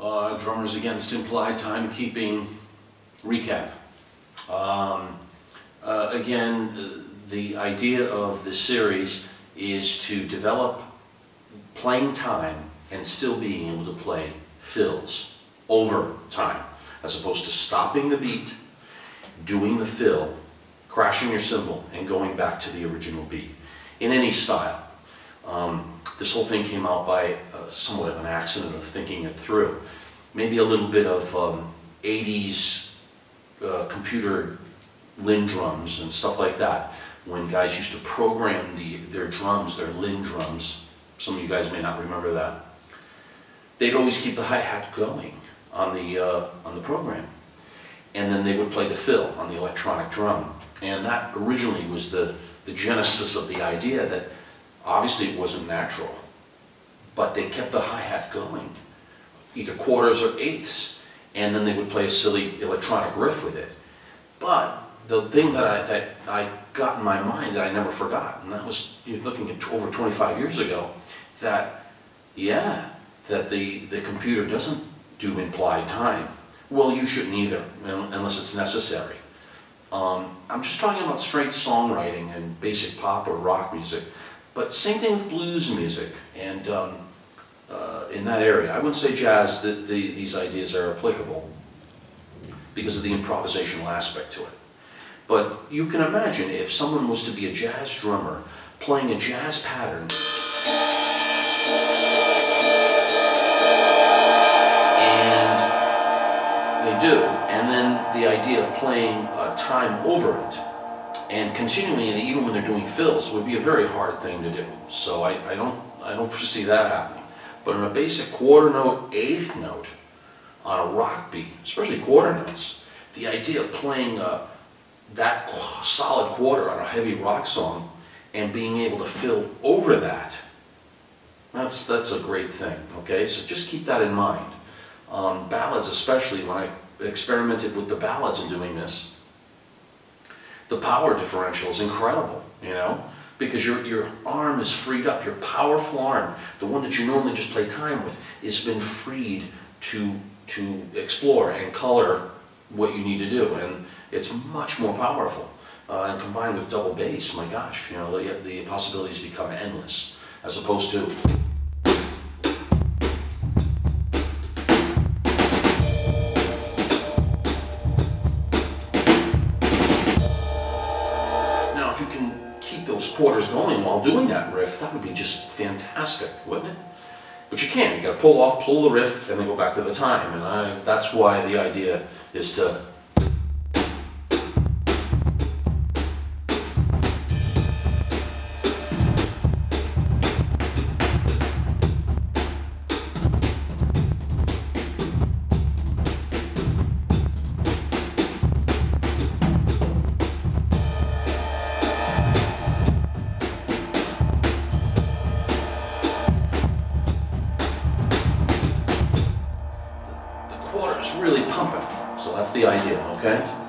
Drummers Against Implied Timekeeping recap. Again, the idea of this series is to develop playing time and still being able to play fills over time, as opposed to stopping the beat, doing the fill, crashing your cymbal, and going back to the original beat in any style. This whole thing came out by somewhat of an accident of thinking it through. Maybe a little bit of 80s computer Linn drums and stuff like that, when guys used to program their drums, their Linn drums. Some of you guys may not remember that. They'd always keep the hi-hat going on the program, and then they would play the fill on the electronic drum. And that originally was the genesis of the idea that obviously it wasn't natural, but they kept the hi-hat going, either quarters or eighths, and then they would play a silly electronic riff with it. But the thing that I got in my mind that I never forgot, and that was, you're looking at over 25 years ago, that the computer doesn't do implied time. Well, you shouldn't either, unless it's necessary. I'm just talking about straight songwriting and basic pop or rock music, but same thing with blues music and in that area. I wouldn't say jazz, that these ideas are applicable because of the improvisational aspect to it. But you can imagine if someone was to be a jazz drummer playing a jazz pattern, and they do, and then the idea of playing time over it and continuing it even when they're doing fills would be a very hard thing to do. So I don't foresee that happening. But on a basic quarter note, eighth note on a rock beat, especially quarter notes, the idea of playing that solid quarter on a heavy rock song and being able to fill over that, that's a great thing, okay? So just keep that in mind. Ballads especially, when I experimented with the ballads in doing this, the power differential is incredible, you know? Because your arm is freed up, your powerful arm, the one that you normally just play time with, has been freed to explore and color what you need to do, and it's much more powerful. And combined with double bass, my gosh, you know, the possibilities become endless, as opposed to now. If you can keep those quarters going while doing that riff, that would be just fantastic, wouldn't it? But you can't. You got to pull the riff, and then go back to the time. And that's why the idea is to really pumping. So that's the idea, okay?